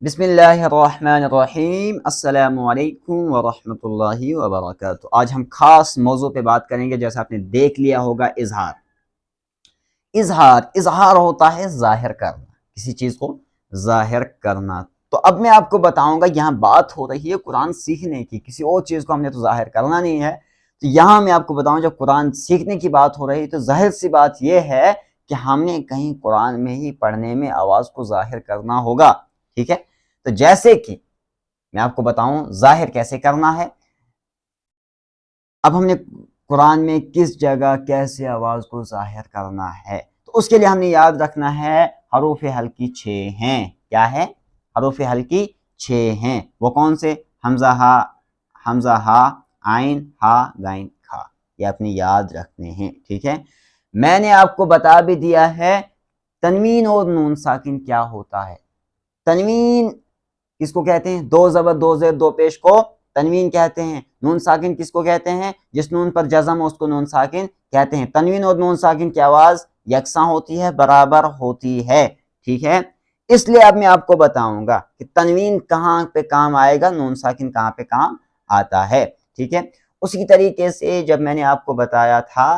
بسم اللہ الرحمن الرحیم۔ السلام علیکم ورحمۃ اللہ وبرکاتہ۔ آج ہم خاص موضوع پہ بات کریں گے۔ جیسا آپ نے دیکھ لیا ہوگا، اظہار ہوتا ہے ظاہر کرنا، کسی چیز کو ظاہر کرنا۔ تو اب میں آپ کو بتاؤں گا، یہاں بات ہو رہی ہے قرآن سیکھنے کی، کسی اور چیز کو ہم نے تو ظاہر کرنا نہیں ہے۔ تو یہاں میں آپ کو بتاؤں، جب قرآن سیکھنے کی بات ہو رہی ہے تو ظاہر سی بات یہ ہے کہ ہم نے کہیں قرآن میں ہی پڑھنے میں آواز کو ظاہر کرنا ہوگا، ٹھیک ہے؟ تو جیسے کہ میں آپ کو بتاؤں ظاہر کیسے کرنا ہے۔ اب ہم نے قرآن میں کس جگہ کیسے آواز کو ظاہر کرنا ہے، تو اس کے لیے ہم نے یاد رکھنا ہے حروف حلقی 6 ہیں۔ کیا ہے؟ حروف حلقی 6 ہیں۔ وہ کون سے؟ حمزہ ہا، عین ہا، غین کھا، یہ اپنے یاد رکھنے ہیں، ٹھیک ہے؟ میں نے آپ کو بتا بھی دیا ہے تنوین اور نون ساکن کیا ہوتا ہے۔ تنوین کس کو کہتے ہیں؟ دو زبر دو زیر دو پیش کو تنوین کہتے ہیں۔ نون ساکن کس کو کہتے ہیں؟ جس نون پر جزم ہو اس کو نون ساکن کہتے ہیں۔ تنوین اور نون ساکن کی آواز یکساں ہوتی ہے، برابر ہوتی ہے، ٹھیک ہے؟ اس لیے اب میں آپ کو بتاؤں گا کہ تنوین کہاں پہ کام آئے گا، نون ساکن کہاں پہ کام آتا ہے، ٹھیک ہے؟ اسی طریقے سے جب میں نے آپ کو بتایا تھا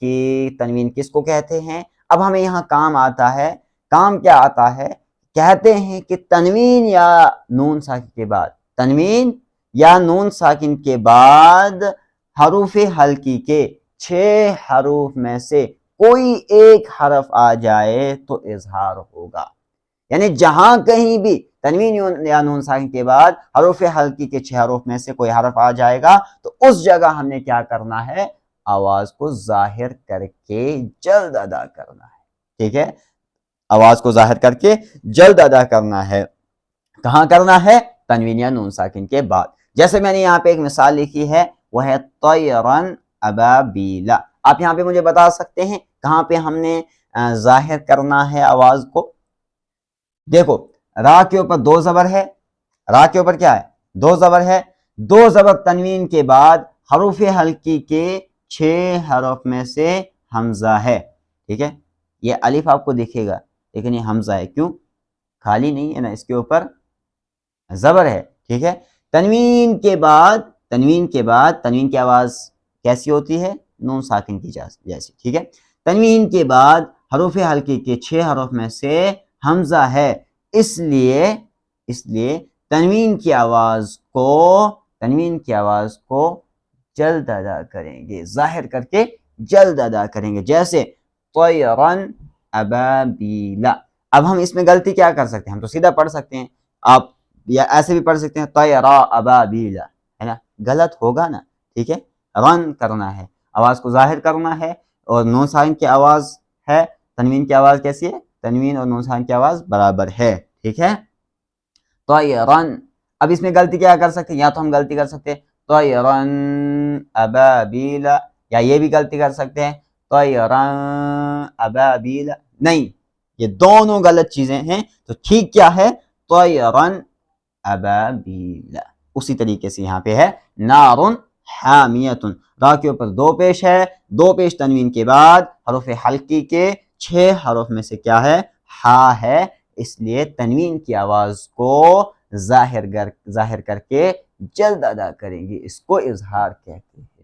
کہ تنوین کس کو کہتے ہیں، اب ہمیں یہاں کام آتا ہے۔ کام کیا آتا ہے؟ کہتے ہیں کہ تنوین یا نون ساکن کے بعد، تنوین یا نون ساکن کے بعد حروف حلقی کے 6 حروف میں سے کوئی ایک حرف آ جائے تو اظہار ہوگا۔ یعنی جہاں کہیں بھی تنوین یا نون ساکن کے بعد حروف حلقی کے 6 حروف میں سے کوئی حرف آ جائے گا تو اس جگہ ہم نے کیا کرنا ہے؟ آواز کو ظاہر کر کے جلد ادا کرنا ہے، ٹھیک ہے؟ آواز کو ظاہر کر کے جلد ادا کرنا ہے۔ کہاں کرنا ہے؟ تنوین یا نون ساکن کے بعد۔ جیسے میں نے یہاں پہ ایک مثال لکھی ہے، وہ ہے طیرن ابابیلا۔ آپ یہاں پہ مجھے بتا سکتے ہیں کہاں پہ ہم نے ظاہر کرنا ہے آواز کو؟ دیکھو، را کے اوپر 2 زبر ہے، را کے اوپر کیا ہے؟ 2 زبر ہے۔ 2 زبر تنوین کے بعد حروف حلقی کے 6 حروف میں سے حمزہ ہے، ٹھیک ہے؟ یہ الف آپ کو دکھے گا لیکن یہ حمزہ ہے، کیوں؟ خالی نہیں ہے نا، اس کے اوپر زبر ہے، ٹھیک ہے؟ تنوین کے بعد تنوین کی آواز کیسی ہوتی ہے؟ نون ساکن کی جیسی، ٹھیک ہے؟ تنوین کے بعد حروف حلقی کے 6 حروف میں سے حمزہ ہے، اس لیے تنوین کی آواز کو جلد ادا کریں گے، ظاہر کر کے جلد ادا کریں گے۔ جیسے طیرن ابابیلا۔ اب ہم اس میں غلطی کیا کر سکتے ہیں؟ ہم تو سیدھا پڑھ سکتے ہیں، آپ یا ایسے بھی پڑھ سکتے ہیں طیرا ابابیلا، ہے نا؟ غلط ہوگا نا، ٹھیک ہے؟ رن کرنا ہے، آواز کو ظاہر کرنا ہے۔ اور نون ساکن کی آواز ہے، تنوین کی آواز کیسی ہے؟ تنوین اور نون ساکن کی آواز برابر ہے، ٹھیک ہے؟ طیرن۔ اب اس میں غلطی کیا کر سکتے ہیں؟ یا تو ہم غلطی کر سکتے ہیں طیرن ابابیلا، یا یہ بھی غلطی کر سکتے ہیں طیرن ابابیلا۔ نہیں، یہ دونوں غلط چیزیں ہیں۔ تو ٹھیک کیا ہے؟ طیرن ابابیلا۔ اسی طریقے سے یہاں پہ ہے نارن حامیتن۔ را کے اوپر 2 پیش ہے، 2 پیش تنوین کے بعد حروف حلقی کے 6 حروف میں سے کیا ہے؟ ہا ہے، اس لیے تنوین کی آواز کو ظاہر کر کے جلد ادا کریں گے، اس کو اظہار کہتے ہیں۔